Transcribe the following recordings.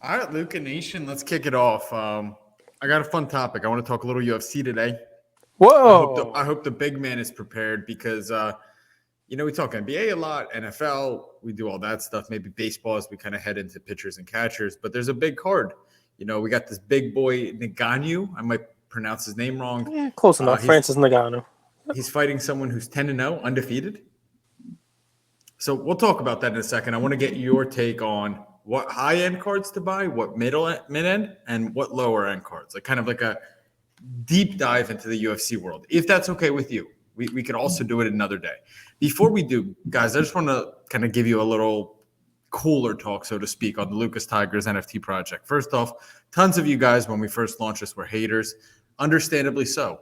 All right, Luca Nation, let's kick it off. I got a fun topic. I want to talk a little UFC today. Whoa! I hope the big man is prepared because we talk NBA a lot, NFL, we do all that stuff. Maybe baseball as we kind of head into pitchers and catchers. But there's a big card. We got this big boy Ngannou. I might pronounce his name wrong. Yeah, close enough. Francis Ngannou. He's fighting someone who's 10-0, undefeated. So we'll talk about that in a second. I want to get your take on what high-end cards to buy, what mid-end, and what lower-end cards. Like kind of like a deep dive into the UFC world, if that's okay with you. We could also do it another day. Before we do, guys, I just want to kind of give you a little cooler talk, so to speak, on the Lucas Tigers NFT project. First off, tons of you guys, when we first launched this, were haters. Understandably so.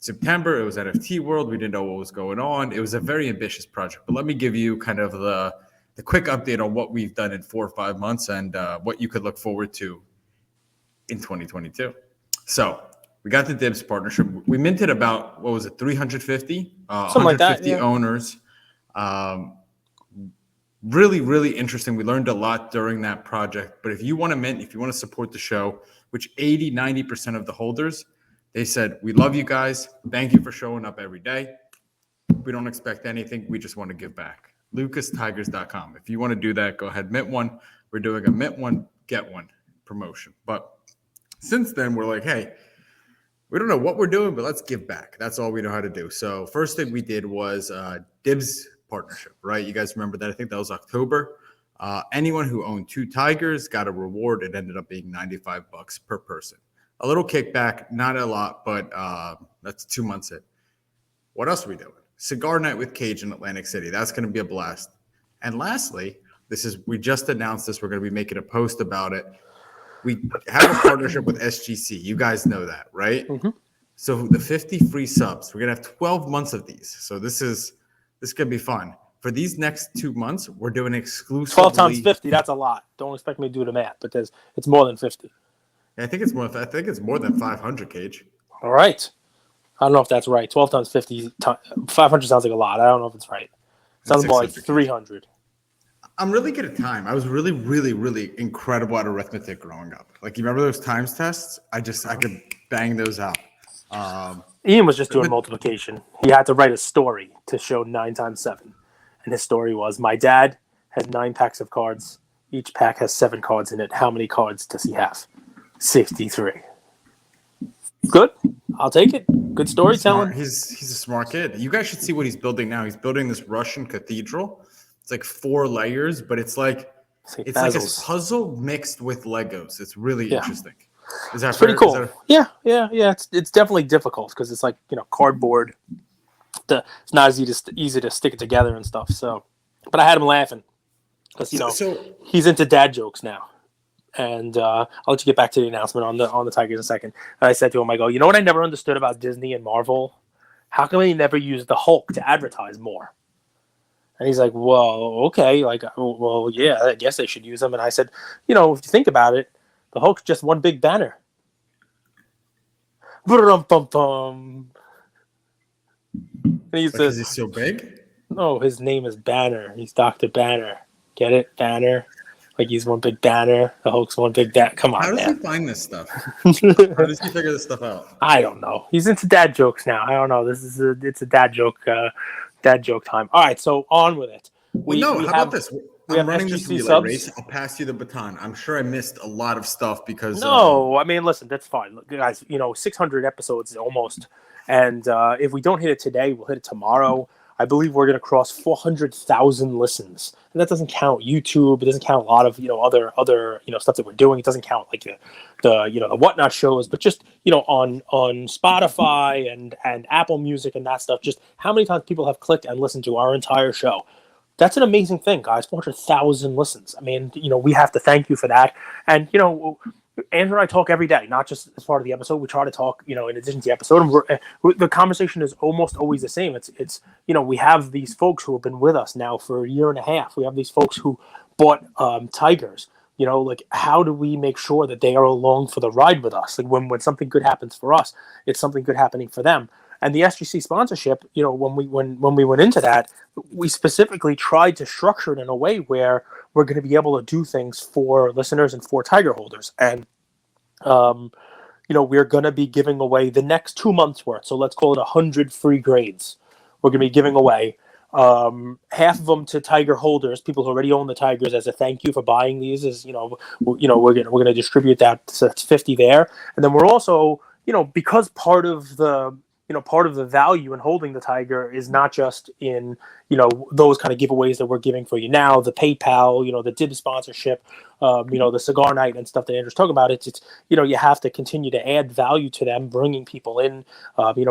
September, it was NFT World. We didn't know what was going on. It was a very ambitious project. But let me give you kind of the quick update on what we've done in 4 or 5 months and what you could look forward to in 2022. So we got the Dibs partnership. We minted about, 350? Something like that, yeah. Owners. Really, really interesting. We learned a lot during that project. But if you want to mint, if you want to support the show, which 90% of the holders, they said, we love you guys. Thank you for showing up every day. We don't expect anything. We just want to give back. LucasTigers.com. If you want to do that, go ahead, mint one. We're doing a mint one, get one promotion. But since then, we're like, hey, we don't know what we're doing, but let's give back. That's all we know how to do. So first thing we did was Dibs partnership, right? You guys remember that? I think that was October. Anyone who owned 2 Tigers got a reward. It ended up being $95 per person. A little kickback, not a lot, but that's 2 months in. What else are we doing? Cigar night with Cage in Atlantic City. That's going to be a blast. And lastly, we just announced this. We're going to be making a post about it. We have a partnership with SGC. You guys know that, right? Mm-hmm. So the 50 free subs, we're going to have 12 months of these. So this could be fun. For these next 2 months, we're doing exclusively 12 times 50, that's a lot. Don't expect me to do the math, but it's more than 50. I think it's more than 500, Cage. All right. I don't know if that's right. 12 times 50, 500 sounds like a lot. I don't know if it's right. Sounds more like 300. I'm really good at time. I was really, really, really incredible at arithmetic growing up. Like, you remember those times tests? I could bang those out. Ian was just doing multiplication. He had to write a story to show 9 times 7. And his story was, my dad had 9 packs of cards. Each pack has 7 cards in it. How many cards does he have? 63. Good. I'll take it. Good storytelling. He's a smart kid. You guys should see what he's building now. He's building this Russian cathedral. It's like 4 layers, but it's like a puzzle mixed with Legos. It's really interesting. Is that pretty cool? Yeah. It's definitely difficult because it's like, cardboard. It's not easy to stick it together and stuff. So, but I had him laughing because he's into dad jokes now. And I'll let you get back to the announcement on the Tigers in a second. And I said to him, I go, you know what I never understood about Disney and Marvel? How come they never use the Hulk to advertise more? And he's like, well, okay. Like, well, yeah, I guess they should use them. And I said, if you think about it, the Hulk's just one big banner. And he says, because he's so big? No, his name is Banner. He's Dr. Banner. Get it? Banner. Like he's one big banner. The Hulk's one big dad. Come on, How does man. he find this stuff? How does he figure this stuff out? I don't know. He's into dad jokes now. I don't know. It's a dad joke time. All right, so on with it. How about this? I'm running this relay race. I'll pass you the baton. I'm sure I missed a lot of stuff because No, I mean, listen, that's fine. Look, guys, 600 episodes almost. And if we don't hit it today, we'll hit it tomorrow. I believe we're going to cross 400,000 listens, and that doesn't count YouTube. It doesn't count a lot of other stuff that we're doing. It doesn't count like the whatnot shows, but just on Spotify and Apple Music and that stuff. Just how many times people have clicked and listened to our entire show. That's an amazing thing, guys. 400,000 listens. I mean, we have to thank you for that. And Andrew and I talk every day, not just as part of the episode. We try to talk, in addition to the episode. And the conversation is almost always the same. It's we have these folks who have been with us now for a year and a half. We have these folks who bought Tigers. Like how do we make sure that they are along for the ride with us? Like when something good happens for us, it's something good happening for them. And the SGC sponsorship, when we went into that, we specifically tried to structure it in a way where we're going to be able to do things for listeners and for tiger holders. And, we're going to be giving away the next 2 months worth. So let's call it 100 free grades. We're going to be giving away half of them to tiger holders, people who already own the tigers, as a thank you for buying these. We're going to distribute that. So that's 50 there. And then we're also, because part of the value in holding the tiger is not just in, those kind of giveaways that we're giving for you now, the PayPal, the DIB sponsorship, the cigar night and stuff that Andrew's talking about. It's you have to continue to add value to them, bringing people in,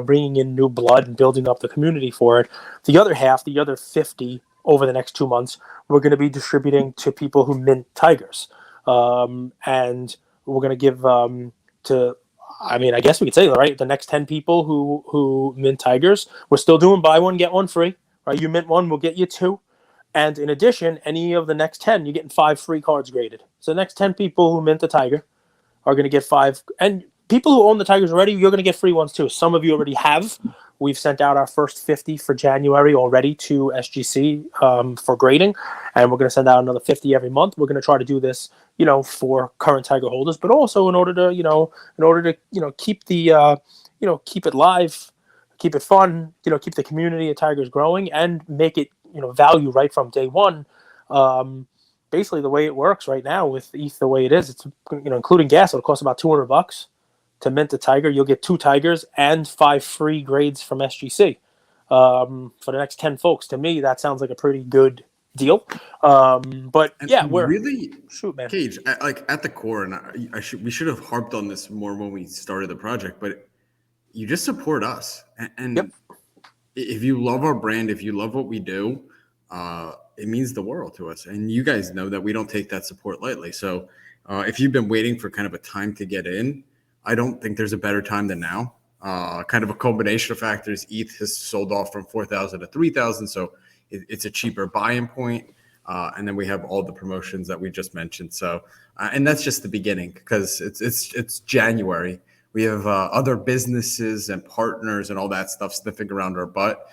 bringing in new blood and building up the community for it. The other half, the other 50 over the next 2 months, we're going to be distributing to people who mint tigers. And we're going to give I guess we could say, right, the next 10 people who mint tigers, we're still doing buy one, get one free, right? You mint one, we'll get you 2. And in addition, any of the next 10, you're getting 5 free cards graded. So the next 10 people who mint the tiger are going to get 5. And people who own the tigers already, you're going to get free ones too. Some of you already have. We've sent out our first 50 for January already to SGC for grading. And we're going to send out another 50 every month. We're going to try to do this, for current tiger holders, but also in order to, keep the, keep it live, keep it fun, keep the community of tigers growing and make it, value right from day one. Basically the way it works right now with ETH, the way it is, it's, including gas, it'll cost about $200 to mint a tiger. You'll get 2 tigers and 5 free grades from SGC for the next 10 folks. To me, that sounds like a pretty good deal. But and yeah, we're really shoot, man. Cage, at the core, and we should have harped on this more when we started the project, but you just support us. And Yep. If you love our brand, if you love what we do, it means the world to us. And you guys know that we don't take that support lightly. So if you've been waiting for kind of a time to get in, I don't think there's a better time than now. Kind of a combination of factors. ETH has sold off from 4,000 to 3,000. So it's a cheaper buy-in point. And then we have all the promotions that we just mentioned. So, and that's just the beginning because it's January. We have other businesses and partners and all that stuff sniffing around our butt.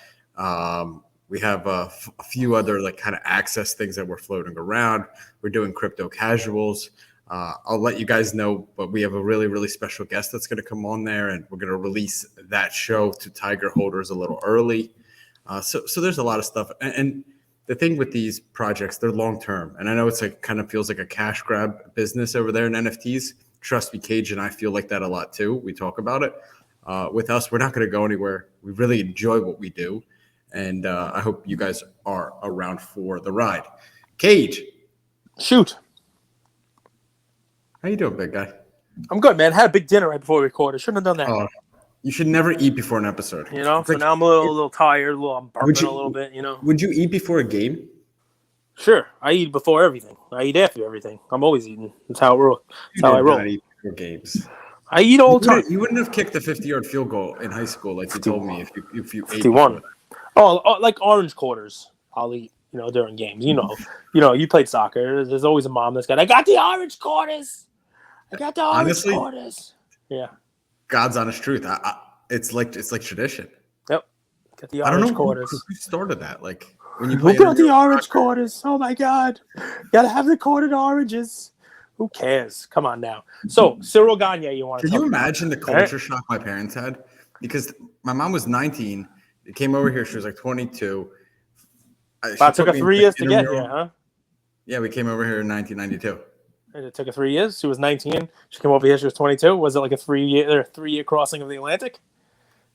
We have a few other kind of access things that we're floating around. We're doing crypto casuals. I'll let you guys know, but we have a really, really special guest that's going to come on there, and we're going to release that show to tiger holders a little early. So there's a lot of stuff. And the thing with these projects, they're long term. And I know it's kind of feels like a cash grab business over there in NFTs. Trust me, Cage and I feel like that a lot too. We talk about it. With us, we're not going to go anywhere. We really enjoy what we do. And I hope you guys are around for the ride. Cage. Shoot. How you doing, big guy? I'm good, man. Had a big dinner right before we recorded. Shouldn't have done that. You should never eat before an episode. So now I'm a little tired. I'm burping a little bit, Would you eat before a game? Sure. I eat before everything. I eat after everything. I'm always eating. That's how I roll. That's how I roll. Eat before games. I eat all the time. You wouldn't have kicked the 50-yard field goal in high school like you told me if you ate 51. Like orange quarters. I'll eat, during games. You played soccer. There's always a mom that's got, I got the orange quarters. Honestly, quarters. Yeah. God's honest truth. It's like tradition. Yep. Got the orange quarters. Who started that? When you Who got the orange quarters? Oh my God. Gotta have the quartered oranges. Who cares? Come on now. So Cyril Gagne, you want to? Can you imagine the culture shock my parents had? Because my mom was 19. It came over here. She was like 22. It took her 3 years to get here, huh? Yeah, we came over here in 1992. It took her 3 years. She was 19. She came over here. She was 22. Was it like a 3-year crossing of the Atlantic?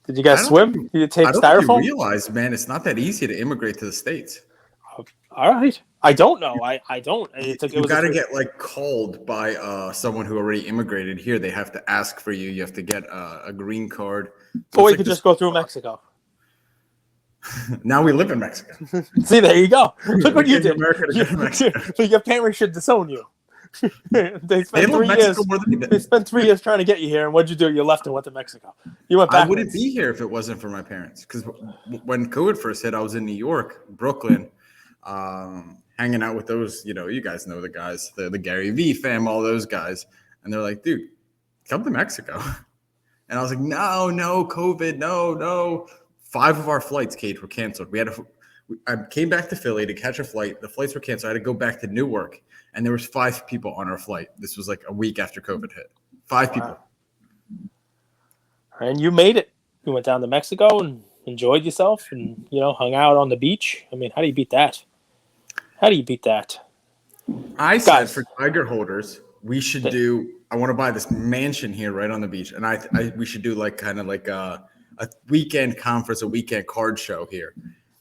Did you guys swim? Did you take styrofoam? I don't realize, man, it's not that easy to immigrate to the States. All right. I don't know. I don't. You got to get called by someone who already immigrated here. They have to ask for you. You have to get a green card. So or you could just go through Mexico. Now we live in Mexico. See, there you go. Look what you did. Your parents should disown you. They spent 3 years. They spent 3 years trying to get you here, and what'd you do? You left and went to Mexico. You went back. I wouldn't be here if it wasn't for my parents. Because when COVID first hit, I was in New York, Brooklyn, hanging out with those. You guys know the guys, the Gary V fam, all those guys, and they're like, "Dude, come to Mexico." And I was like, "No, COVID, no." 5 of our flights, Kate, were canceled. We I came back to Philly to catch a flight. The flights were canceled. I had to go back to Newark, and there was 5 people on our flight. This was like a week after COVID hit. 5 people. And you made it. You went down to Mexico and enjoyed yourself and, hung out on the beach. I mean, how do you beat that? I said for tiger holders, we should do. I want to buy this mansion here right on the beach, and we should do like kind of like a weekend conference, a weekend card show here.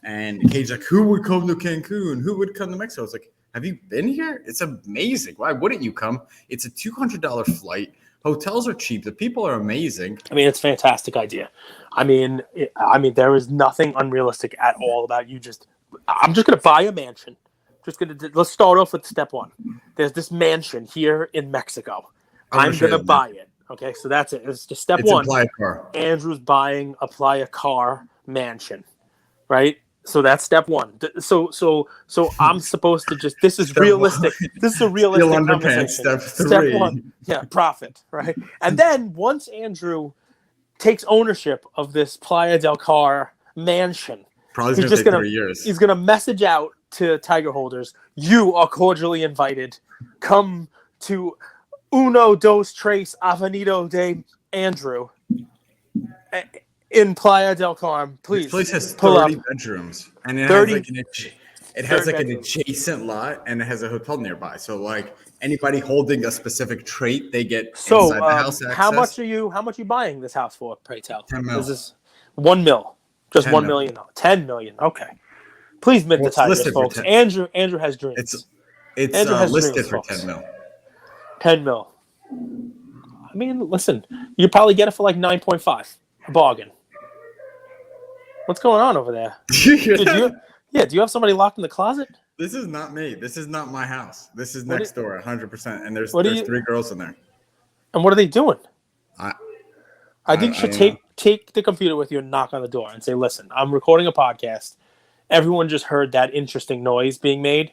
And Kate's like, "Who would come to Cancun? Who would come to Mexico?" I was like, "Have you been here? It's amazing. Why wouldn't you come? It's a $200 flight. Hotels are cheap. The people are amazing." I mean, it's a fantastic idea. I mean, there is nothing unrealistic at all about you. I'm just going to buy a mansion. Let's start off with step 1. There's this mansion here in Mexico. I'm going to buy it. Okay, so that's it. It's just step 1. A Playa car. Andrew's buying a Playa car mansion, right? So that's step 1. So I'm supposed to just. This is realistic. This is a realistic conversation. Step 3. Step 1, profit, right? And then once Andrew takes ownership of this Playa del Car mansion, probably going to take 3 years. He's going to message out to tiger holders, "You are cordially invited. Come to Uno, Dos, Tres, Avenido de Andrew in Playa del Carmen. Please." This place has pull 30 up. bedrooms, and it 30 has like an bedrooms. adjacent lot, and it has a hotel nearby. So like anybody holding a specific trait, they get So inside the house access. how much are you buying this house for, pray tell? 10 mil. Is this 1 mil? Just 10 1 mil. million? 10 million. Okay. Please mint the it's tigers, listed for folks. 10. Andrew has dreams. It's Andrew has listed dreams, for folks. 10 mil. 10 mil. I mean, listen, you probably get it for like 9.5. A bargain. What's going on over there? Do you have somebody locked in the closet? This is not me. This is not my house. This is next door, 100%. And there's 3 girls in there. And what are they doing? I think you should take the computer with you and knock on the door and say, "Listen, I'm recording a podcast. Everyone just heard that interesting noise being made.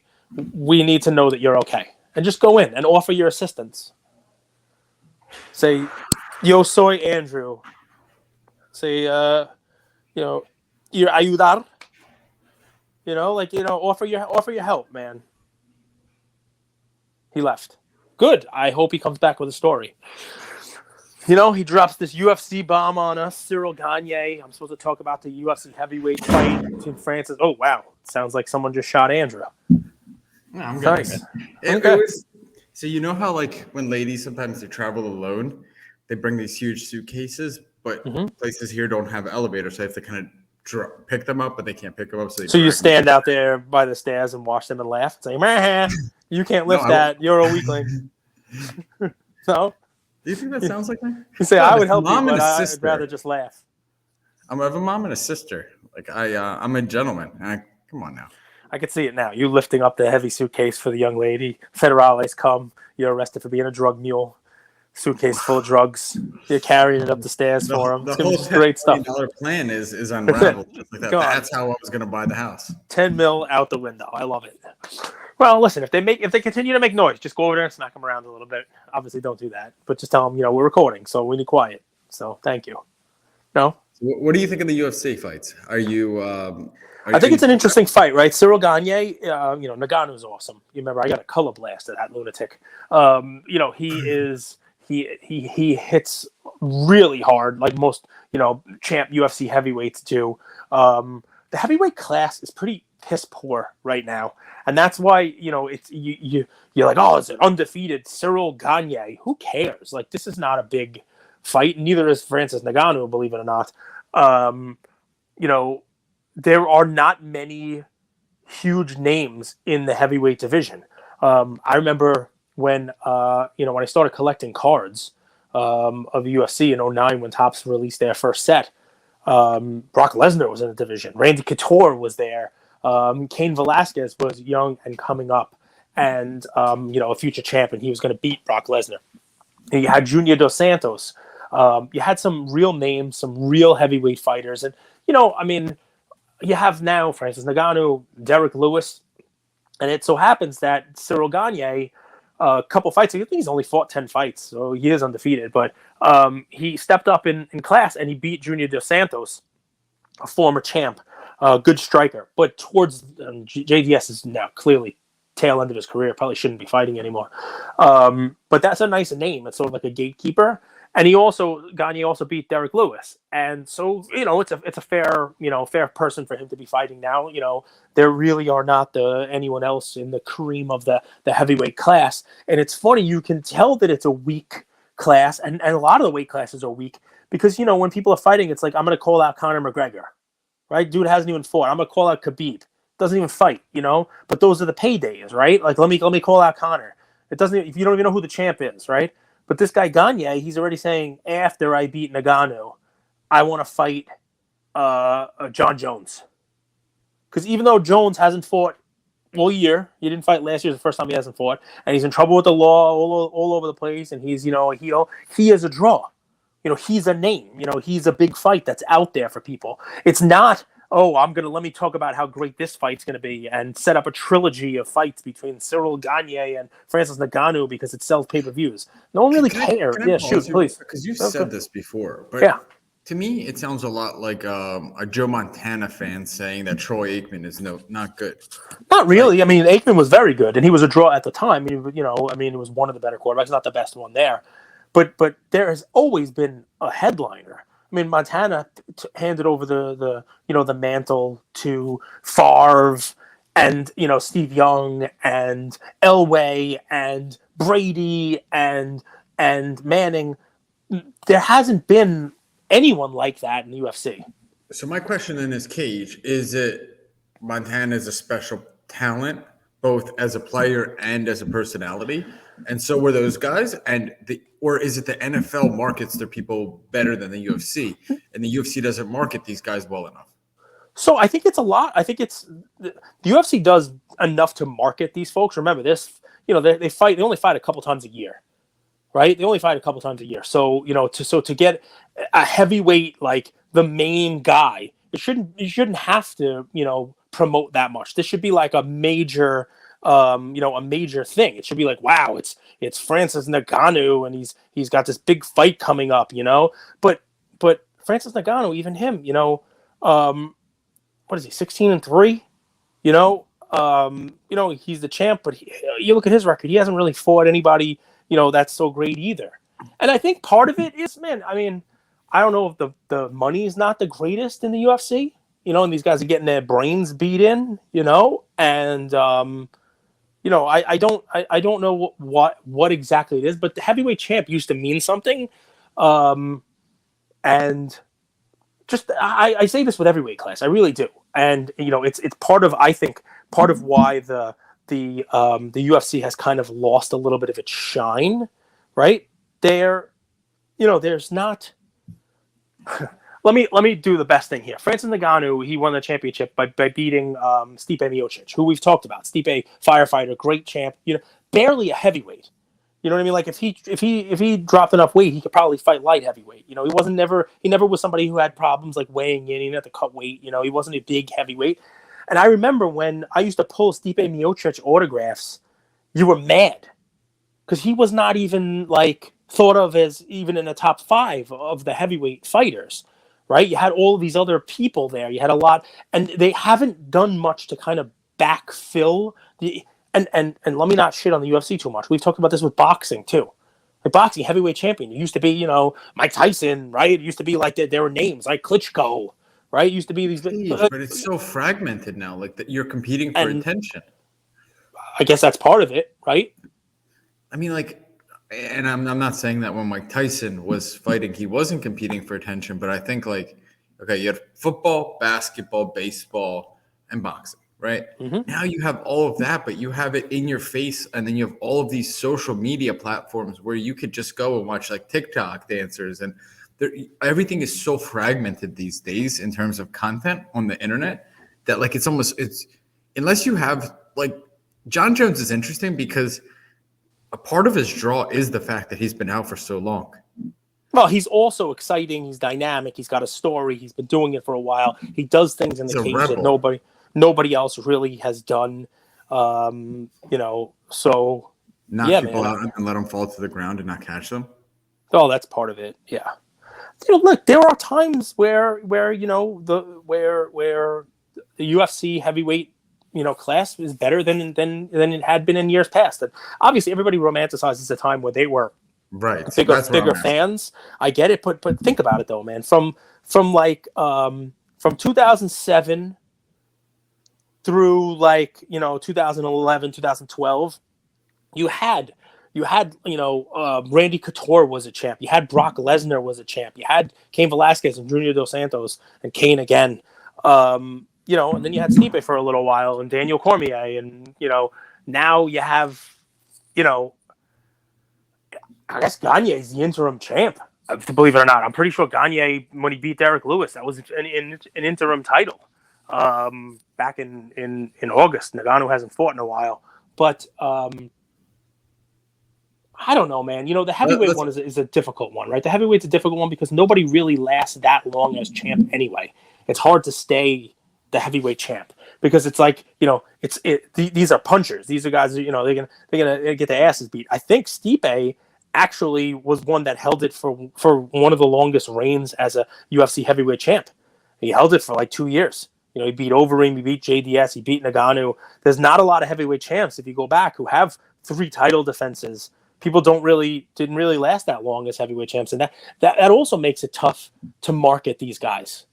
We need to know that you're okay." And just go in and offer your assistance. Say, "Yo soy Andrew." Say, "Ir ayudar." Offer your help, man. He left. Good. I hope he comes back with a story. He drops this UFC bomb on us, Cyril Gane. I'm supposed to talk about the UFC heavyweight fight between Francis. Oh, wow. Sounds like someone just shot Andrew. No, I'm nice. It was, so you know how like when ladies sometimes they travel alone, they bring these huge suitcases, but places here don't have elevators, so they have to kind of pick them up, but they can't pick them up. So you stand out there by the stairs and watch them and laugh and say, "Man, you can't lift that. You're a weakling." No? Do you think that sounds like me? You say, "I would help you, but I'd rather just laugh." I have a mom and a sister. Like I'm a gentleman. Come on now. I could see it now. You lifting up the heavy suitcase for the young lady. Federales come. You're arrested for being a drug mule. Suitcase full of drugs. You're carrying it up the stairs for him. It's gonna be great stuff. The $10 plan is unraveled. Just like that. That's how I was going to buy the house. 10 mil out the window. I love it. Well, listen, if they continue to make noise, just go over there and smack them around a little bit. Obviously, don't do that, but just tell them, we're recording, so we need quiet. So, thank you. No. What do you think of the UFC fights? Are you? I think it's an interesting fight, right? Cyril Gane, Nagano's awesome. You remember, I got a color blast of that lunatic. He hits really hard, like most, champ UFC heavyweights do. The heavyweight class is pretty piss poor right now, and that's why it's you're like, oh, it's an undefeated Cyril Gane. Who cares? Like, this is not a big fight. Neither is Francis Ngannou, believe it or not. There are not many huge names in the heavyweight division. I remember when I started collecting cards of UFC in 2009 when Topps released their first set. Brock Lesnar was in the division. Randy Couture was there. Cain Velasquez was young and coming up, and a future champion. He was going to beat Brock Lesnar. You had Junior Dos Santos. You had some real names, some real heavyweight fighters, and you have now Francis Ngannou, Derek Lewis, and it so happens that Cyril Gane, a couple fights, I think he's only fought 10 fights, so he is undefeated, but he stepped up in class and he beat Junior Dos Santos, a former champ. Good striker, but towards JDS is now clearly tail end of his career. Probably shouldn't be fighting anymore. But that's a nice name. It's sort of like a gatekeeper. And Gagne also beat Derek Lewis, and so it's a fair person for him to be fighting now. There really are not anyone else in the cream of the heavyweight class, and it's funny, you can tell that it's a weak class, and a lot of the weight classes are weak because when people are fighting, it's like, I'm going to call out Conor McGregor, right? Dude hasn't even fought. I'm going to call out Khabib, doesn't even fight, but those are the paydays, right? Like, let me call out Conor. It doesn't if you don't even know who the champ is, right? But this guy Gagne, he's already saying, after I beat Ngannou, I want to fight John Jones. Because even though Jones hasn't fought all year, he didn't fight last year, the first time he hasn't fought, and he's in trouble with the law all over the place, and he's he is a draw. He's a name. He's a big fight that's out there for people. It's not, let me talk about how great this fight's going to be and set up a trilogy of fights between Cyril Gagne and Francis Ngannou because it sells pay-per-views. No one really cares. Yeah, shoot, please. Because you've said this before, but to me, it sounds a lot like a Joe Montana fan saying that Troy Aikman is not good. Not really. Aikman was very good, and he was a draw at the time. It was one of the better quarterbacks, not the best one there. But there has always been a headliner. Montana handed over the mantle to Favre and Steve Young and Elway and Brady and Manning. There hasn't been anyone like that in the UFC. So my question then is, Cage, is it Montana is a special talent, both as a player and as a personality? And so were those guys, or is it the NFL markets their people better than the UFC, and the UFC doesn't market these guys well enough? So I think it's a lot. I think it's the UFC does enough to market these folks. Remember this, they fight. They only fight a couple times a year, right? They only fight a couple times a year. So to get a heavyweight like the main guy, you shouldn't have to promote that much. This should be like a major. A major thing. It should be like, wow, it's Francis Ngannou, and he's got this big fight coming up, But Francis Ngannou, even him, what is he, 16-3? He's the champ, but you look at his record, he hasn't really fought anybody, that's so great either. And I think part of it is, I don't know if the money is not the greatest in the UFC, and these guys are getting their brains beat in, and I don't know what exactly it is, but the heavyweight champ used to mean something. And just, I say this with every weight class, I really do. And, it's part of why the UFC has kind of lost a little bit of its shine, right? There's not, Let me do the best thing here. Francis Ngannou, he won the championship by beating Stipe Miocic, who we've talked about. Stipe, firefighter, great champ. Barely a heavyweight. You know what I mean? Like if he dropped enough weight, he could probably fight light heavyweight. He never was somebody who had problems like weighing in. He didn't have to cut weight. He wasn't a big heavyweight. And I remember when I used to pull Stipe Miocic autographs, you were mad because he was not even like thought of as even in the top 5 of the heavyweight fighters. Right? You had all of these other people there. You had a lot, and they haven't done much to kind of backfill the. And let me not shit on the UFC too much. We've talked about this with boxing too. Like boxing, heavyweight champion. It used to be, Mike Tyson, right? It used to be like there were names like Klitschko, right? It used to be these. But it's so fragmented now. Like that, you're competing for attention. I guess that's part of it, right? And I'm not saying that when Mike Tyson was fighting, he wasn't competing for attention, but I think you had football, basketball, baseball, and boxing, right? Mm-hmm. Now you have all of that, but you have it in your face, and then you have all of these social media platforms where you could just go and watch like TikTok dancers, and everything is so fragmented these days in terms of content on the internet that it's unless you have John Jones is interesting because a part of his draw is the fact that he's been out for so long. Well, he's also exciting. He's dynamic. He's got a story. He's been doing it for a while. He does things in the cage that nobody else really has done. So knock people out and let them fall to the ground and not catch them. Oh, that's part of it. Yeah. Look, there are times where the UFC heavyweight, class is better than it had been in years past. And obviously, everybody romanticizes the time where they were Right. So bigger fans. I get it, but think about it though, man. From 2007 through 2011, 2012, you had Randy Couture was a champ. You had Brock Lesnar was a champ. You had Cain Velasquez and Junior Dos Santos and Kane again. And then you had Stipe for a little while and Daniel Cormier, and now you have I guess Gagne is the interim champ. Believe it or not, I'm pretty sure Gagne, when he beat Derek Lewis, that was an interim title back in August. Nagano hasn't fought in a while, but I don't know, man. The heavyweight one is a difficult one, right? The heavyweight's a difficult one because nobody really lasts that long as champ anyway. It's hard to stay the heavyweight champ because it's like these are punchers. These are guys, they're gonna get their asses beat. I think Stipe actually was one that held it for one of the longest reigns as a UFC heavyweight champ. He held it for like 2 years. He beat Overeem, he beat JDS, he beat Nagano. There's not a lot of heavyweight champs, if you go back, who have 3 title defenses. People didn't really last that long as heavyweight champs, and that also makes it tough to market these guys,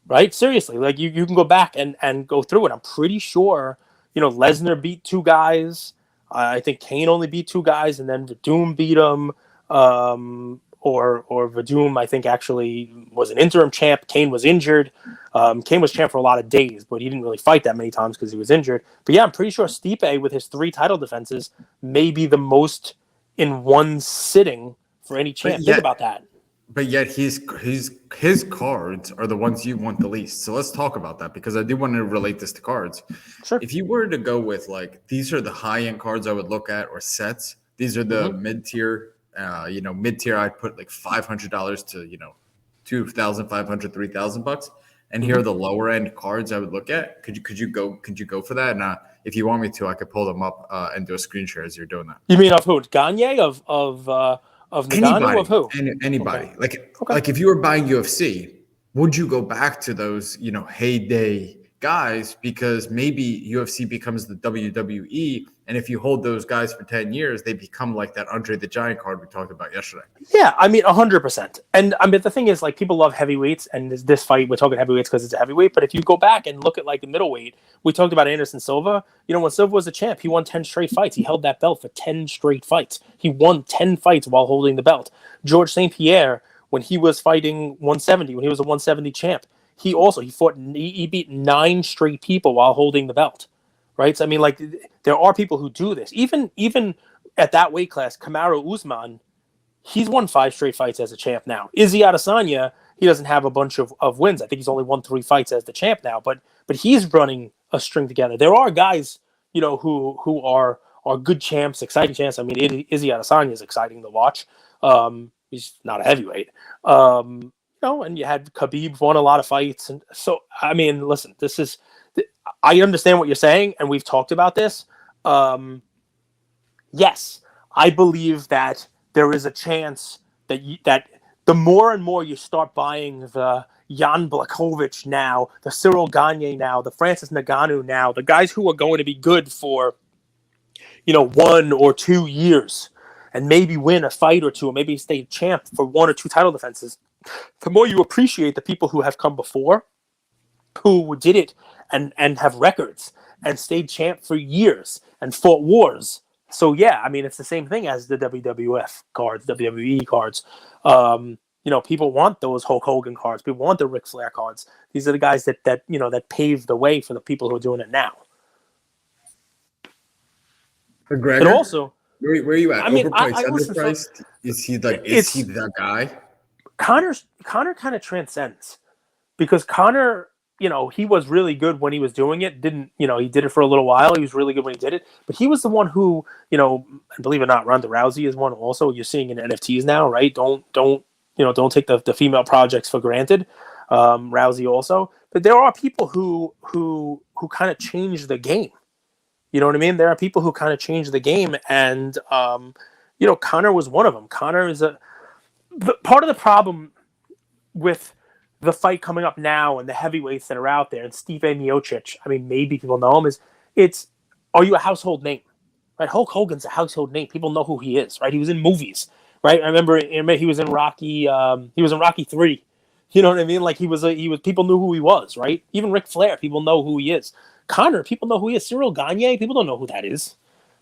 right? Seriously, like you can go back and go through it. I'm pretty sure Lesnar beat 2 guys. I think Kane only beat 2 guys, and then Verdum beat him. Or Verdum, I think, actually was an interim champ. Kane was injured. Kane was champ for a lot of days, but he didn't really fight that many times because he was injured. But yeah, I'm pretty sure Stipe, with his 3 title defenses, may be the most in one sitting for any champ. Think about that. But yet his cards are the ones you want the least. So let's talk about that because I do want to relate this to cards. Sure. If you were to go with these are the high-end cards I would look at, or sets, these are the mid-tier. Mid-tier, I'd put like $500 to $2,500, $3,000, and here are the lower end cards I would look at. Could you go for that? And if you want me to, I could pull them up and do a screen share as you're doing that. You mean of who? Gagne of Nagano, of who? Anybody. Okay. Like if you were buying UFC, would you go back to those heyday guys, because maybe UFC becomes the WWE, and if you hold those guys for 10 years, they become like that Andre the Giant card we talked about yesterday. Yeah, I mean 100%. And I mean the thing is, like, people love heavyweights, and this fight we're talking heavyweights because it's a heavyweight. But if you go back and look at like the middleweight, we talked about Anderson Silva. When Silva was a champ, he won 10 straight fights. He held that belt for 10 straight fights. He won 10 fights while holding the belt. George St. Pierre, when he was fighting 170, when he was a 170 champ, he beat 9 straight people while holding the belt, right? So, I mean, like, there are people who do this. Even at that weight class, Kamaru Usman, he's won 5 straight fights as a champ now. Izzy Adesanya, he doesn't have a bunch of wins. I think he's only won 3 fights as the champ now, but he's running a string together. There are guys, who are good champs, exciting champs. I mean, Izzy Adesanya is exciting to watch. He's not a heavyweight. And you had Khabib won a lot of fights. And so, I mean, listen, I understand what you're saying, and we've talked about this. Yes, I believe that there is a chance that the more and more you start buying the Jan Blachowicz now, the Cyril Gagne now, the Francis Ngannou now, the guys who are going to be good for, 1 or 2 years and maybe win a fight or two, or maybe stay champ for 1 or 2 title defenses, the more you appreciate the people who have come before, who did it and have records and stayed champ for years and fought wars. So, yeah, I mean, it's the same thing as the WWF cards, WWE cards. People want those Hulk Hogan cards. People want the Ric Flair cards. These are the guys that paved the way for the people who are doing it now. McGregor? And also, where are you at? I mean, overpriced, underpriced? Is he that guy? Conor kind of transcends, because Conor, he was really good when he was doing it. He did it for a little while. He was really good when he did it. But he was the one who, and believe it or not, Ronda Rousey is one also you're seeing in NFTs now, right? Don't take the female projects for granted. Rousey also. But there are people who kind of change the game. You know what I mean? There are people who kind of change the game, and Conor was one of them. Conor is part of the problem with the fight coming up now and the heavyweights that are out there, and Stipe Miocic, I mean, maybe people know him, are you a household name? Right? Hulk Hogan's a household name. People know who he is, right? He was in movies, right? I remember he was in Rocky. He was in Rocky 3. You know what I mean? Like he was. People knew who he was, right? Even Ric Flair, people know who he is. Conor, people know who he is. Cyril Gane, people don't know who that is.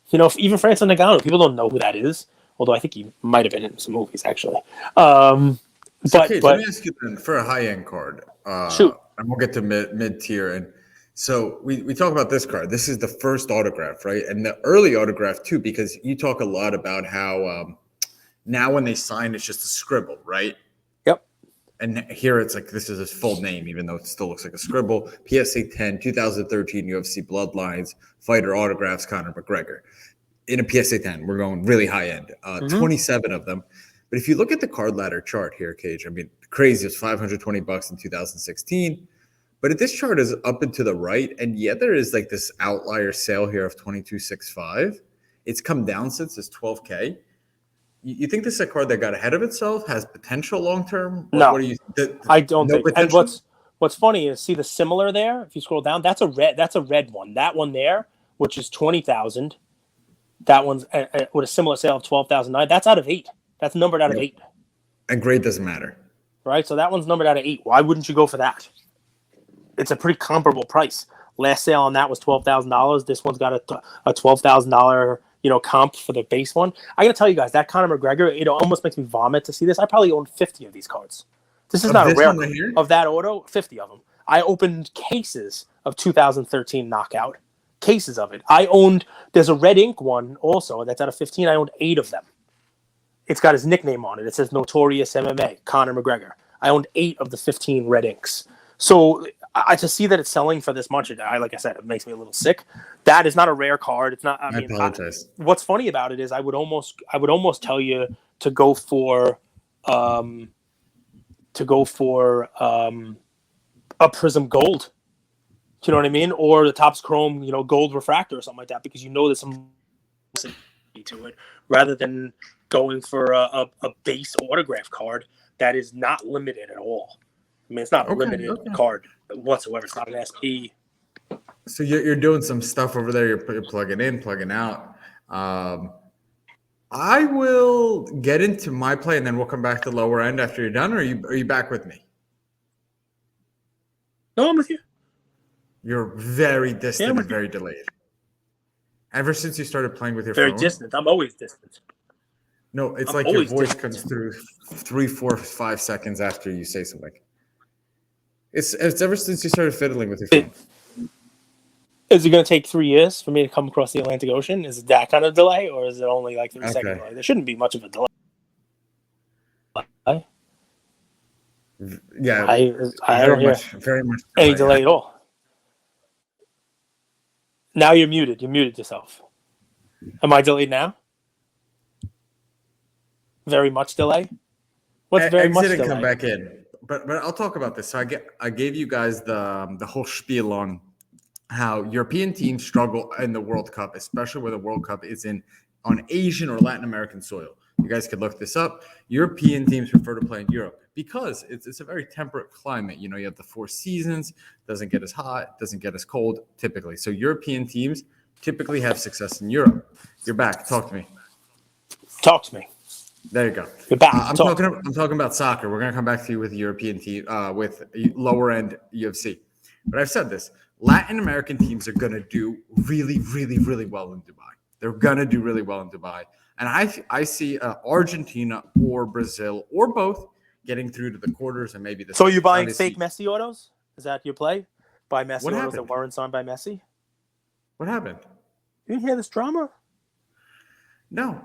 You know, even Francis Ngannou, people don't know who that is. Although I think he might have been in some movies actually. So, Cage, let me ask you then for a high end card. Shoot. And we'll get to mid tier. And so we talk about this card. This is the first autograph, right? And the early autograph too, because you talk a lot about how now when they sign, it's just a scribble, right? Yep. And here it's like this is his full name, even though it still looks like a scribble. PSA 10, 2013 UFC Bloodlines Fighter Autographs, Conor McGregor. In a PSA 10, we're going really high end. 27 of them. But if you look at the card ladder chart here, Cage, I mean, crazy. It's $520 in 2016. But if this chart is up and to the right, and yet there is like this outlier sale here of 22.65. It's come down since it's 12K. You think this is a card that got ahead of itself, has potential long term? No, what do you? I don't think. Potential? And what's funny is see the similar there. If you scroll down, that's a red one. That one there, which is 20,000. That one's with a similar sale of 12,009. That's out of 8. That's numbered out of 8. And grade doesn't matter. Right? So that one's numbered out of 8. Why wouldn't you go for that? It's a pretty comparable price. Last sale on that was $12,000. This one's got a $12,000, comp for the base one. I got to tell you guys, that Conor McGregor, it almost makes me vomit to see this. I probably own 50 of these cards. This is not a rare right here? Of that auto, 50 of them. I opened cases of 2013 Knockout. Cases of it. There's a red ink one also that's out of 15. I owned 8 of them. It's got his nickname on it. It says Notorious MMA, Conor McGregor. I owned 8 of the 15 red inks. So to see that it's selling for this much, like I said, it makes me a little sick. That is not a rare card. It's not. I apologize. What's funny about it is I would almost tell you to go for a Prism Gold. Do you know what I mean? Or the Topps Chrome, gold refractor or something like that, because there's some to it, rather than going for a base autograph card that is not limited at all. I mean, it's not a limited card whatsoever. It's not an SP. So you're doing some stuff over there. You're plugging in, plugging out. I will get into my play, and then we'll come back to lower end after you're done. Or are you back with me? No, I'm with you. You're very distant and very delayed. Ever since you started playing with your phone? Very distant. I'm always distant. No, it's like your voice comes through 3, 4, 5 seconds after you say something. It's ever since you started fiddling with your phone. Is it going to take 3 years for me to come across the Atlantic Ocean? Is it that kind of delay, or is it only like 3 seconds delay? There shouldn't be much of a delay. Yeah, I don't hear very much any delay at all. Now you're muted. You muted yourself. Am I delayed now? Very much delay? What's very much delay? Come back in. But I'll talk about this. So I gave you guys the whole spiel on how European teams struggle in the World Cup, especially where the World Cup is on Asian or Latin American soil. You guys could look this up. European teams prefer to play in Europe because it's a very temperate climate. You have the 4 seasons, doesn't get as hot, doesn't get as cold typically. So European teams typically have success in Europe. You're back. Talk to me. Talk to me. There you go. You're back. I'm talking about soccer. We're going to come back to you with European team, with lower end UFC. But I've said this: Latin American teams are going to do really, really, really well in Dubai. They're going to do really well in Dubai, and I see Argentina or Brazil or both getting through to the quarters and maybe the. So you're buying fake Messi autos? Is that your play? Buy Messi autos that weren't signed by Messi? What happened? You didn't hear this drama? No,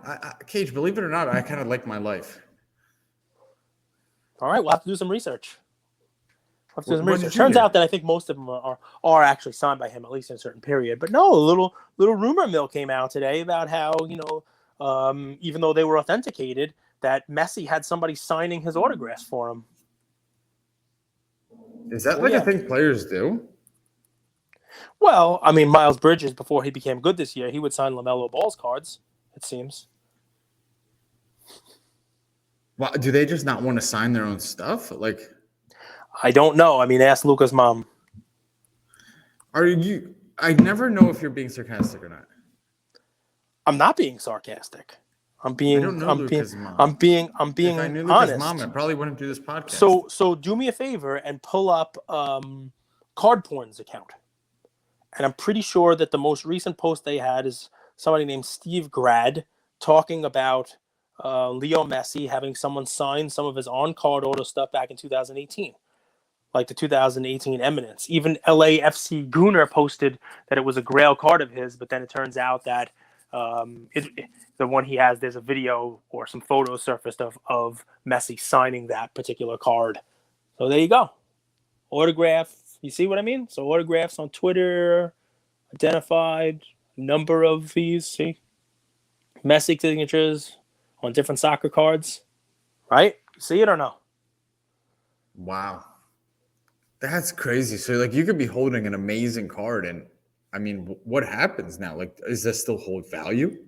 Cage, believe it or not, I kind of like my life. All right, we'll have to do some research. Turns out that I think most of them are actually signed by him, at least in a certain period. But no, a little rumor mill came out today about how, even though they were authenticated, that Messi had somebody signing his autographs for him. Is that a thing players do? Well, I mean, Miles Bridges, before he became good this year, he would sign LaMelo Ball's cards, it seems. Well, do they just not want to sign their own stuff? I don't know. I mean, ask Luca's mom. Are you? I never know if you're being sarcastic or not. I'm not being sarcastic. I'm I being don't know I'm being Luca's mom. I'm being If I knew Luca's honest. mom, I probably wouldn't do this podcast. So do me a favor and pull up CardPorn's account. And I'm pretty sure that the most recent post they had is somebody named Steve Grad talking about Leo Messi having someone sign some of his on-card auto stuff back in 2018, like the 2018 Eminence. Even LAFC Gooner posted that it was a Grail card of his, but then it turns out that the one he has, there's a video or some photos surfaced of Messi signing that particular card. So there you go. Autograph. You see what I mean? So autographs on Twitter, identified number of these. See, Messi signatures on different soccer cards. Right? See it or no? Wow, that's crazy. So like you could be holding an amazing card, and I mean, what happens now? Like, does this still hold value?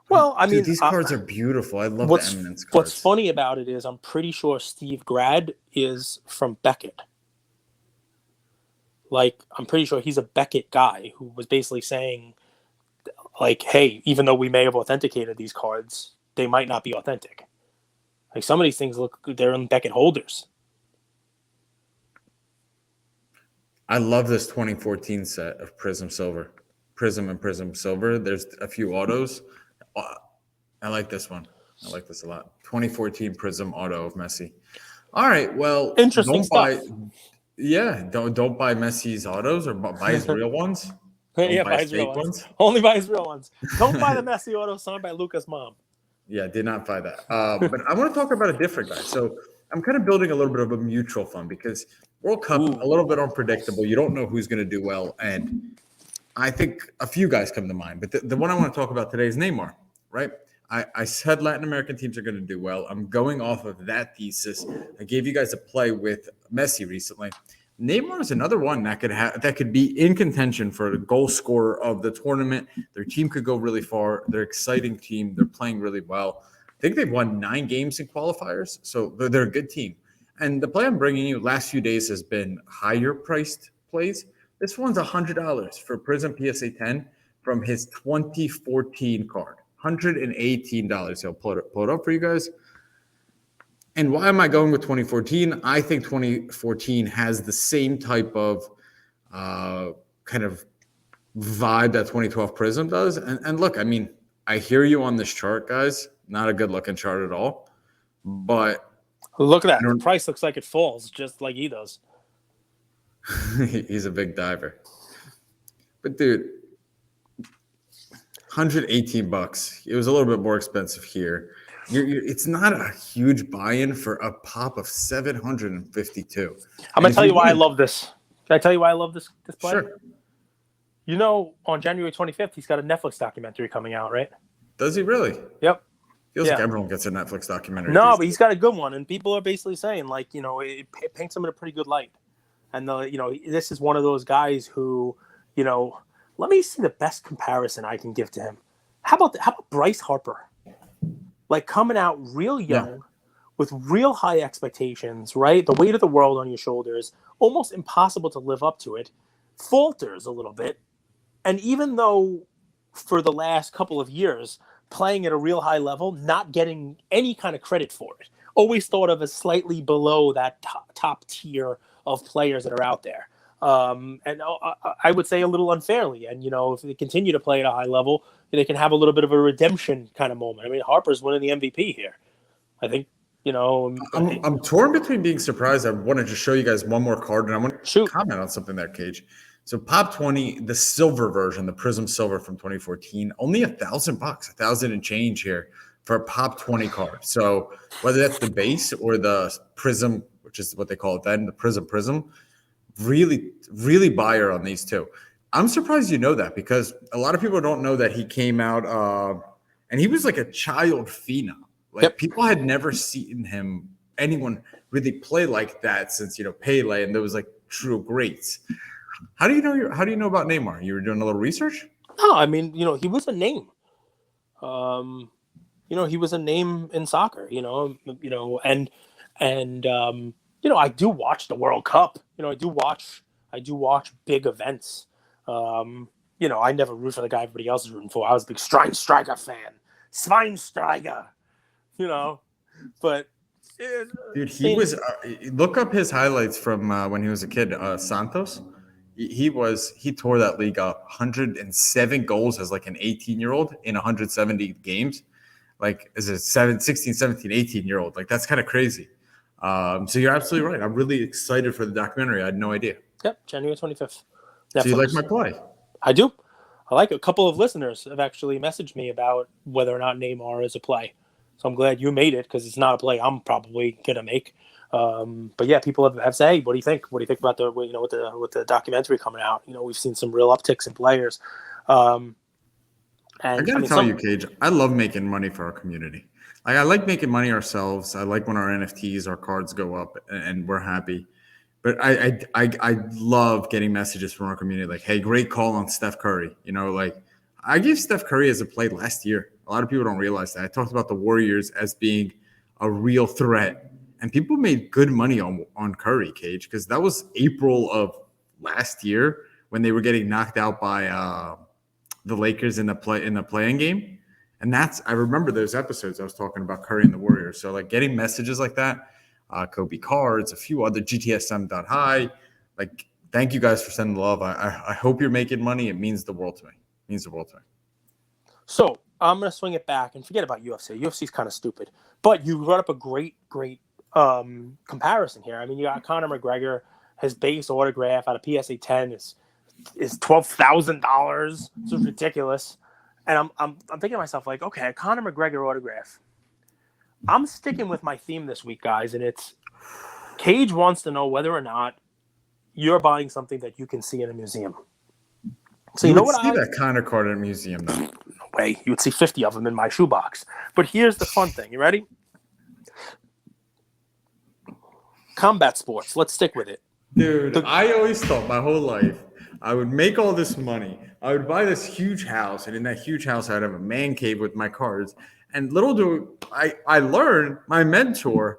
Well, I Dude, mean, these cards are beautiful. I love the Eminence cards. What's funny about it is I'm pretty sure Steve Grad is from Beckett. Like, I'm pretty sure he's a Beckett guy who was basically saying, like, hey, even though we may have authenticated these cards, they might not be authentic. Like, some of these things look, they're in Beckett holders. I love this 2014 set of Prism Silver. Prism and Prism Silver. There's a few autos. I like this one. I like this a lot. 2014 Prism auto of Messi. All right, well, Interesting stuff. Don't buy Messi's autos or buy his real ones. Buy his real ones. Only buy his real ones. Don't buy the Messi auto signed by Luca's mom. Yeah, did not buy that. But I want to talk about a different guy. So I'm kind of building a little bit of a mutual fund because World Cup, a little bit unpredictable. You don't know who's going to do well. And I think a few guys come to mind. But the one I want to talk about today is Neymar, right? I said Latin American teams are going to do well. I'm going off of that thesis. I gave you guys a play with Messi recently. Neymar is another one that could be in contention for the goal scorer of the tournament. Their team could go really far. They're an exciting team. They're playing really well. I think they've won 9 games in qualifiers, so they're a good team. And the play I'm bringing you last few days has been higher priced plays. This one's $100 for Prism PSA 10 from his 2014 card. $118. I'll pull it up for you guys. And why am I going with 2014? I think 2014 has the same type of kind of vibe that 2012 Prism does. And look, I mean, I hear you on this chart, guys. Not a good looking chart at all. But look at that. The price looks like it falls just like he does. He's a big diver. But dude, $118. It was a little bit more expensive here. It's not a huge buy-in for a pop of 752. I'm gonna tell you why I love this. Can I tell you why I love this play? Sure. You know, on January 25th, he's got a Netflix documentary coming out, right? Does he really? Yep. Feels like everyone gets a Netflix documentary. No, but he's got a good one, and people are basically saying, like, you know, it paints him in a pretty good light. And this is one of those guys who, you know, let me see the best comparison I can give to him. How about Bryce Harper? Like coming out real young with real high expectations, right? The weight of the world on your shoulders, almost impossible to live up to it, falters a little bit. And even though for the last couple of years, playing at a real high level, not getting any kind of credit for it, always thought of as slightly below that top tier of players that are out there. And I would say a little unfairly. And, you know, if they continue to play at a high level, they can have a little bit of a redemption kind of moment. I mean, Harper's winning the MVP here. I think, you know. I'm torn between being surprised. I want to just show you guys one more card, and I want to comment on something there, Cage. So Pop 20, the silver version, the Prism Silver from 2014, only $1,000, $1,000 and change here for a Pop 20 card. So whether that's the base or the Prism, which is what they call it then, the Prism, really, really buyer on these two. I'm surprised you know that because a lot of people don't know that he came out and he was like a child phenom. Like people had never seen anyone really play like that since, you know, Pele, and there was like true greats. How do you know about Neymar? You were doing a little research? No, I mean, you know, he was a name. You know, he was a name in soccer, and I do watch the World Cup. I do watch big events. I never root for the guy everybody else is rooting for. I was a big Schweinsteiger fan. Schweinsteiger, but Dude, he was. Look up his highlights from when he was a kid. Santos. He tore that league up. 107 goals as like an 18-year-old in 170 games. Like as a 16, 17, 18-year-old. Like that's kind of crazy. So you're absolutely right. I'm really excited for the documentary. I had no idea. Yep, January 25th. Netflix. So you like my play? I do. I like a couple of listeners have actually messaged me about whether or not Neymar is a play. So I'm glad you made it because it's not a play I'm probably gonna make. But yeah, people have said, hey, what do you think? What do you think about with the documentary coming out? We've seen some real upticks in players. And I gotta tell you, Cage, I love making money for our community. Like I like making money ourselves. I like when our NFTs, our cards go up, and we're happy. But I love getting messages from our community like, hey, great call on Steph Curry. Like I gave Steph Curry as a play last year. A lot of people don't realize that. I talked about the Warriors as being a real threat. And people made good money on Curry, Cage, because that was April of last year when they were getting knocked out by the Lakers in the play-in game. And I remember those episodes I was talking about Curry and the Warriors. So like getting messages like that, Kobe cards, a few other GTSM.High. Like, thank you guys for sending the love. I hope you're making money. It means the world to me. It means the world to me. So I'm going to swing it back and forget about UFC. UFC is kind of stupid. But you brought up a great comparison here. I mean, you got Conor McGregor. His base autograph out of PSA 10 is $12,000. It's ridiculous. And I'm thinking to myself, like, okay, a Conor McGregor autograph. I'm sticking with my theme this week, guys, and it's Cage wants to know whether or not you're buying something that you can see in a museum. So you know what? See that Conor card in a museum, though. No way. You would see 50 of them in my shoebox. But here's the fun thing. You ready? Combat sports. Let's stick with it. Dude, I always thought my whole life I would make all this money. I would buy this huge house, and in that huge house, I'd have a man cave with my cards. And little do I learned my mentor,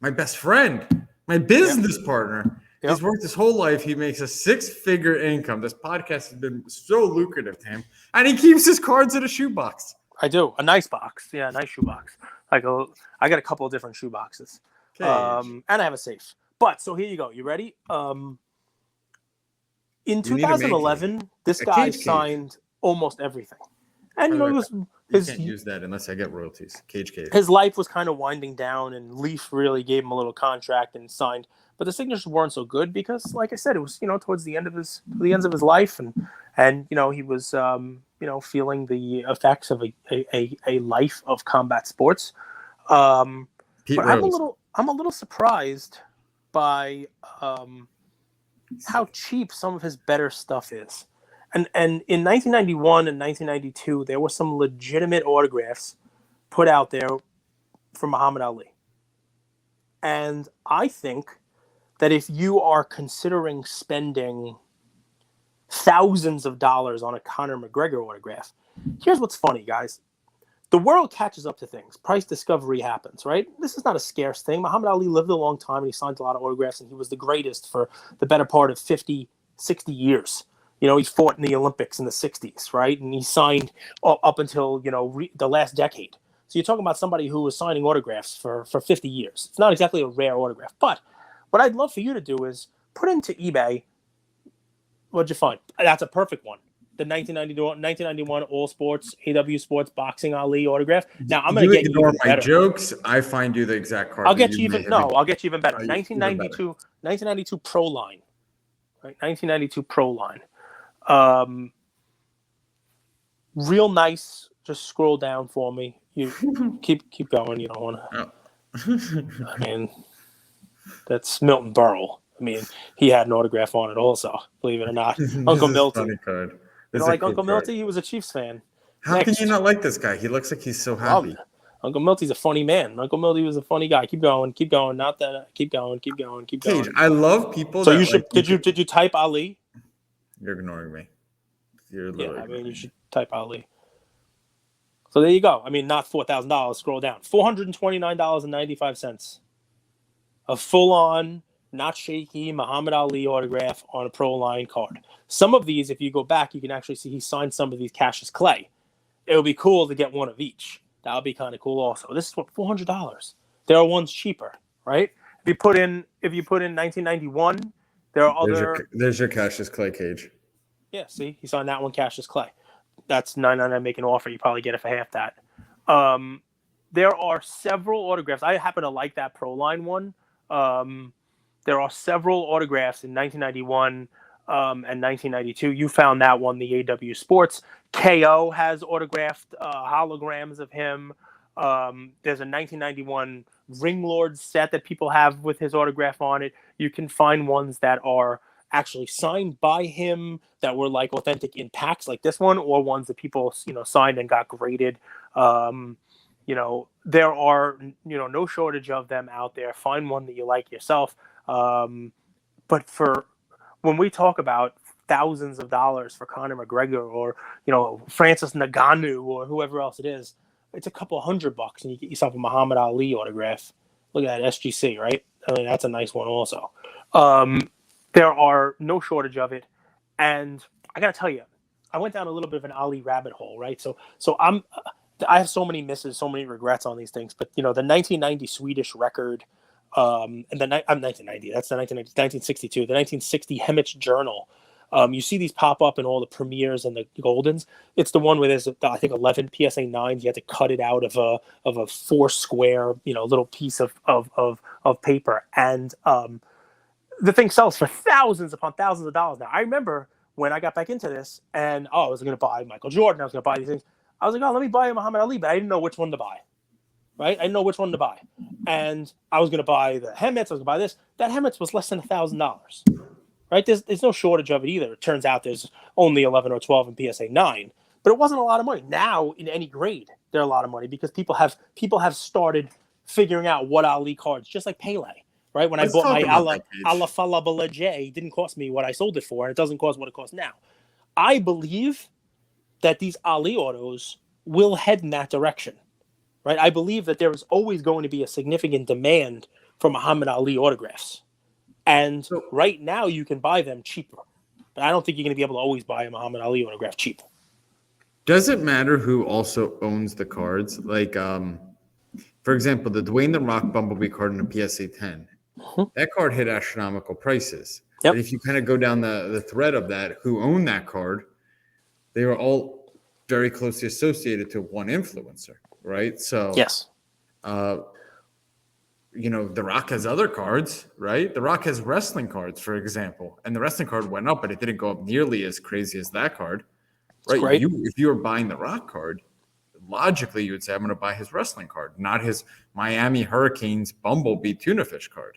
my best friend, my business partner. Yep. He's worked his whole life. He makes a 6-figure income. This podcast has been so lucrative to him. And he keeps his cards in a shoebox. I do. A nice box. Yeah, a nice shoebox. I got a couple of different shoeboxes. And I have a safe. But so here you go. You ready? In 2011, this guy signed almost everything. And you can't use that unless I get royalties. Cage. His life was kind of winding down, and Leaf really gave him a little contract and signed. But the signatures weren't so good because, like I said, it was towards the ends of his life, and he was feeling the effects of a life of combat sports. But I'm a little surprised by how cheap some of his better stuff is. And in 1991 and 1992, there were some legitimate autographs put out there for Muhammad Ali. And I think that if you are considering spending thousands of dollars on a Conor McGregor autograph, here's what's funny, guys. The world catches up to things. Price discovery happens, right? This is not a scarce thing. Muhammad Ali lived a long time, and he signed a lot of autographs, and he was the greatest for the better part of 50, 60 years. He fought in the Olympics in the 60s, right? And he signed up until, the last decade. So you're talking about somebody who was signing autographs for 50 years. It's not exactly a rare autograph. But what I'd love for you to do is put into eBay, what'd you find? That's a perfect one. The 1991 All Sports, AW Sports Boxing Ali autograph. Now, I'm going to get you even better. My jokes, I find you the exact card. I'll get you even better. 1992 Pro Line. Right? 1992 Pro Line. Real nice. Just scroll down for me. You keep going. You don't want to. Oh. I mean, that's Milton Berle. I mean, he had an autograph on it also. Believe it or not, Uncle Milty. Funny card. Uncle Milty? He was a Chiefs fan. How can you not like this guy? He looks like he's so happy. Uncle Milty's a funny man. Uncle Milty was a funny guy. Keep going. Not that. Keep going. Cage, I love people. So did you type Ali? You're ignoring me. You should type Ali. So there you go. I mean, not $4,000. Scroll down. $429.95. a full-on, not shaky Muhammad Ali autograph on a Pro Line card. Some of these, if you go back, you can actually see he signed some of these Cassius Clay. It would be cool to get one of each. That would be kind of cool also. This is what, $400. There are ones cheaper, right? If you put in 1991, there are other. There's your Cassius Clay cage. Yeah, see, he signed that one, Cassius Clay. That's $9.99 make an offer. You probably get it for half that. There are several autographs. I happen to like that Pro Line one. There are several autographs in 1991 and 1992. You found that one, the AW Sports. KO has autographed holograms of him. There's a 1991 Ring Lord set that people have with his autograph on it. You can find ones that are actually signed by him that were like authentic in packs like this one, or ones that people, signed and got graded. There are, no shortage of them out there. Find one that you like yourself. But for when we talk about thousands of dollars for Conor McGregor or, Francis Ngannou or whoever else it is, it's a couple $100 and you get yourself a Muhammad Ali autograph. Look at that SGC, right? I mean, that's a nice one also. There are no shortage of it. And I got to tell you, I went down a little bit of an Ali rabbit hole, right? So I have so many misses, so many regrets on these things. But, the 1990 Swedish record, and I'm 1990, that's the 1962, the 1960 Hemmich Journal. You see these pop up in all the premieres and the Goldens. It's the one where there's, I think, 11 PSA 9s. You had to cut it out of a 4-square, little piece of paper. And the thing sells for thousands upon thousands of dollars now. I remember when I got back into this and, I was going to buy Michael Jordan. I was going to buy these things. I was like, let me buy a Muhammad Ali, but I didn't know which one to buy. Right? I didn't know which one to buy. And I was going to buy the Hemmets. I was going to buy this. That Hemmets was less than $1,000. Right? There's no shortage of it either. It turns out there's only 11 or 12 in PSA 9. But it wasn't a lot of money. Now, in any grade, they're a lot of money because people have started figuring out what Ali cards, just like Pele. Right? When I bought my Ala Falabala J, it didn't cost me what I sold it for, and it doesn't cost what it costs now. I believe that these Ali autos will head in that direction. Right? I believe that there is always going to be a significant demand for Muhammad Ali autographs. And right now you can buy them cheaper. But I don't think you're going to be able to always buy a Muhammad Ali autograph cheap. Does it matter who also owns the cards? Like, for example, the Dwayne The Rock Bumblebee card in a PSA 10. That card hit astronomical prices. Yep. But if you kind of go down the thread of that, who owned that card, they were all very closely associated to one influencer, right? So yes. The Rock has other cards, right? The Rock has wrestling cards, for example, and the wrestling card went up, but it didn't go up nearly as crazy as that card, right? If you were buying the Rock card, logically you would say, I'm going to buy his wrestling card, not his Miami Hurricanes Bumblebee tuna fish card.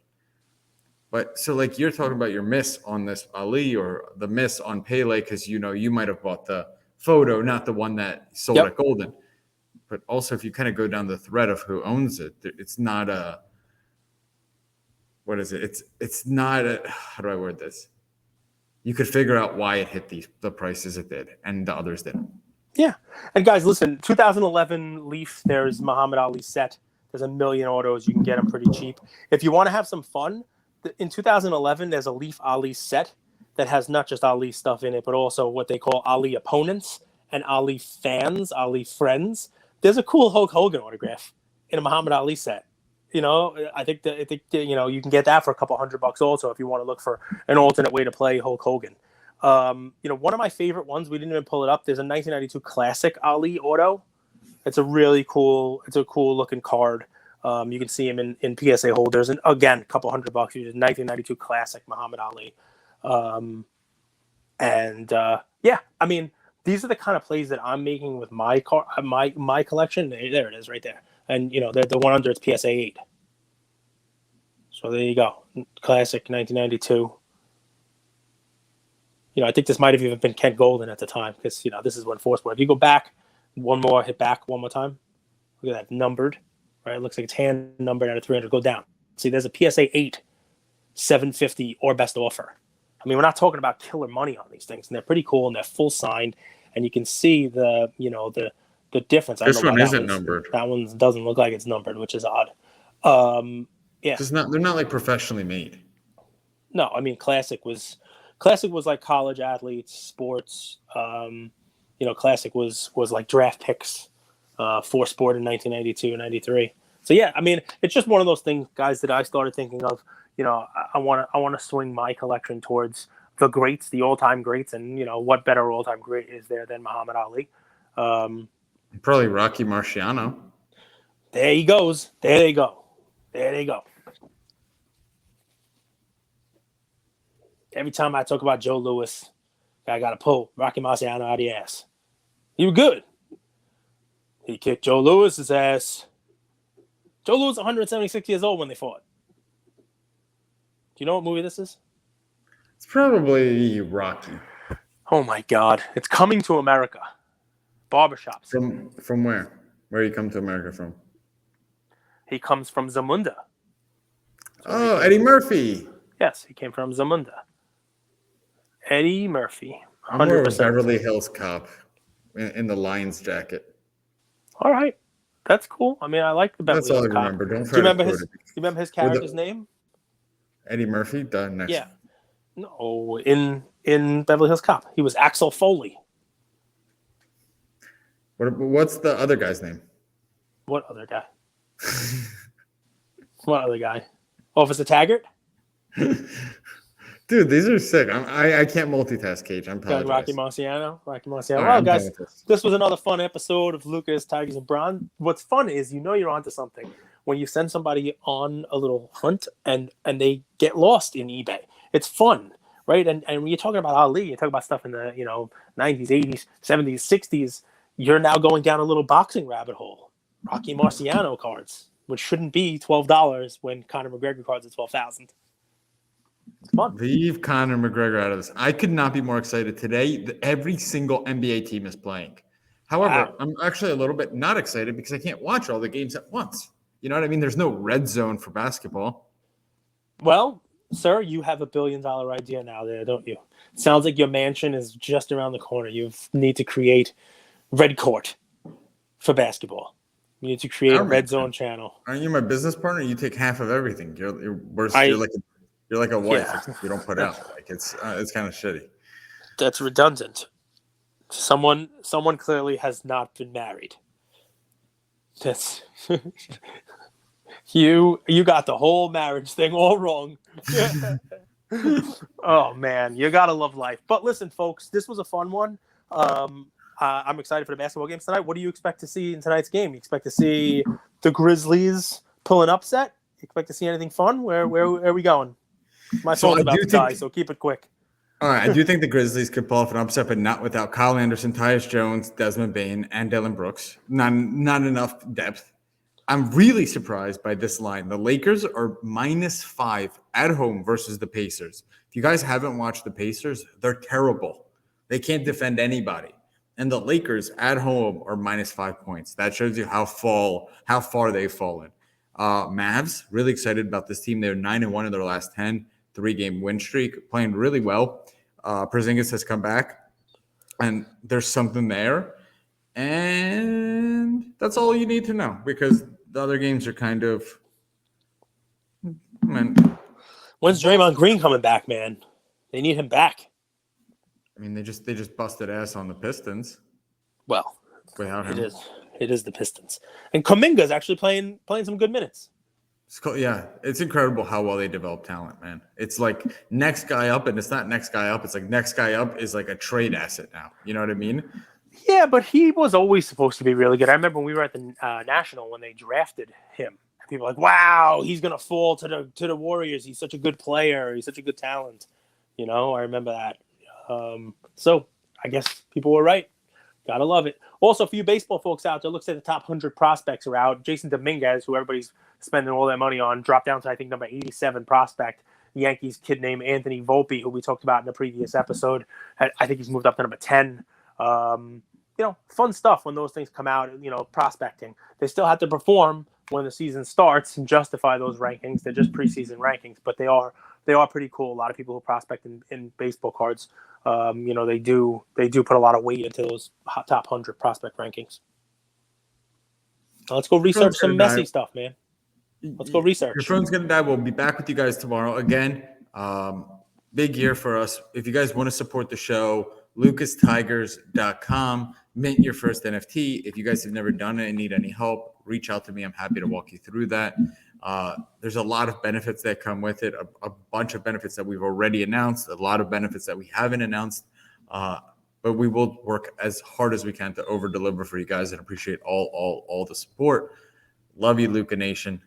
But so like you're talking about your miss on this Ali or the miss on Pele because you might have bought the photo, not the one that sold at Golden. But also if you kind of go down the thread of who owns it, it's not a what is it? It's not a, how do I word this? You could figure out why it hit the prices it did and the others didn't. Yeah. And guys, listen, 2011 Leaf, there's Muhammad Ali set. There's a million autos. You can get them pretty cheap. If you want to have some fun, in 2011, there's a Leaf Ali set that has not just Ali stuff in it, but also what they call Ali opponents and Ali fans, Ali friends. There's a cool Hulk Hogan autograph in a Muhammad Ali set. I think you can get that for a couple $100 also if you want to look for an alternate way to play Hulk Hogan. One of my favorite ones, we didn't even pull it up. There's a 1992 Classic Ali auto. It's a cool looking card. You can see him in PSA holders, and again, a couple $100. 1992 Classic Muhammad Ali. I mean, these are the kind of plays that I'm making with my collection. There it is, right there. And the one under it's PSA 8. So there you go, Classic 1992. I think this might have even been Ken Golden at the time because this is when Force. If you go back, hit back one more time. Look at that, numbered. Right, it looks like it's hand numbered out of 300. Go down. See, there's a PSA 8, 750 or best offer. I mean, we're not talking about killer money on these things, and they're pretty cool and they're full signed, and you can see the difference. This one isn't numbered. That one doesn't look like it's numbered, which is odd. Yeah. They're not like professionally made. No, I mean Classic was like college athletes, sports. Classic was like draft picks for sport in 1992 and 93. So yeah, I mean it's just one of those things, guys, that I started thinking of. I want to swing my collection towards the greats, the all-time greats, and what better all-time great is there than Muhammad Ali? Probably Rocky Marciano. There he goes. There they go. There they go. Every time I talk about Joe Louis, I got to pull Rocky Marciano out of the ass. He was good. He kicked Joe Louis's ass. Joe Louis was 176 years old when they fought. Do you know what movie this is? It's probably Rocky. Oh my God! It's Coming to America. Barbershops. From where? Where you come to America from? He comes from Zamunda. Oh, Eddie Murphy. Yes, he came from Zamunda. Eddie Murphy. 100%. I'm more of a Beverly Hills Cop in the Lions jacket. All right. That's cool. I mean, I like the Beverly Hills Cop. That's all I remember. Don't Do you remember his character's name? Eddie Murphy? Next. Yeah. No, in Beverly Hills Cop. He was Axel Foley. What's the other guy's name? What other guy? What other guy? Officer Taggart? Dude, these are sick. I can't multitask, Cage. I'm apologizing. Rocky Marciano. All Well, right, guys, this was another fun episode of Lucas, Tigers, and Bron. What's fun is you're onto something when you send somebody on a little hunt and they get lost in eBay. It's fun, right? And when you're talking about Ali, you talk about stuff in the 90s, 80s, 70s, 60s. You're now going down a little boxing rabbit hole. Rocky Marciano cards, which shouldn't be $12 when Conor McGregor cards are $12,000. It's fun. Leave Conor McGregor out of this. I could not be more excited today. Every single NBA team is playing. However, I'm actually a little bit not excited because I can't watch all the games at once. You know what I mean? There's no red zone for basketball. Well, sir, you have $1 billion idea now there, don't you? Sounds like your mansion is just around the corner. You need to create red court for basketball. You need to create a red zone channel. Aren't you my business partner? You take half of everything. You're like a wife. Yeah. You don't put out. Like it's kind of shitty. That's redundant. Someone clearly has not been married. That's you got the whole marriage thing all wrong. Oh man, you gotta love life. But listen, folks, this was a fun one. I'm excited for the basketball games tonight. What do you expect to see in tonight's game? You expect to see the Grizzlies pull an upset? You expect to see anything fun? Where are we going? My phone's about to die, so keep it quick. All right, I do think the Grizzlies could pull off an upset, but not without Kyle Anderson, Tyus Jones, Desmond Bane, and Dillon Brooks. Not enough depth. I'm really surprised by this line. The Lakers are -5 at home versus the Pacers. If you guys haven't watched the Pacers, they're terrible. They can't defend anybody. And the Lakers at home are -5 points. That shows you how far they've fallen. Mavs, really excited about this team. They're 9-1 in their last 10, 3-game win streak, playing really well. Porzingis has come back, and there's something there. And that's all you need to know because the other games are kind of. When's Draymond Green coming back, man? They need him back. I mean, they just busted ass on the Pistons. Well, without him, it is the Pistons, and Kuminga's actually playing some good minutes. It's incredible how well they develop talent, man. It's like next guy up, and it's not next guy up. It's like next guy up is like a trade asset now. You know what I mean? Yeah, but he was always supposed to be really good. I remember when we were at the National when they drafted him. People were like, wow, he's gonna fall to the Warriors. He's such a good player. He's such a good talent. I remember that. So I guess people were right. Gotta love it. Also, for you baseball folks out there, looks like the top 100 prospects are out. Jason Dominguez, who everybody's spending all their money on, dropped down to, I think, number 87 prospect. The Yankees kid named Anthony Volpe, who we talked about in the previous episode. I think he's moved up to number 10. Fun stuff when those things come out, prospecting. They still have to perform when the season starts and justify those rankings. They're just preseason rankings, but they are pretty cool. A lot of people who prospect in baseball cards, they do put a lot of weight into those top 100 prospect rankings. Now let's go research some Messi stuff, man. Let's go research. Your phone's going to die. We'll be back with you guys tomorrow. Again, big year for us. If you guys want to support the show, lucastigers.com. Mint your first NFT. If you guys have never done it and need any help, reach out to me. I'm happy to walk you through that. There's a lot of benefits that come with it, a bunch of benefits that we've already announced, a lot of benefits that we haven't announced. But we will work as hard as we can to over deliver for you guys and appreciate all the support. Love you, Luca Nation.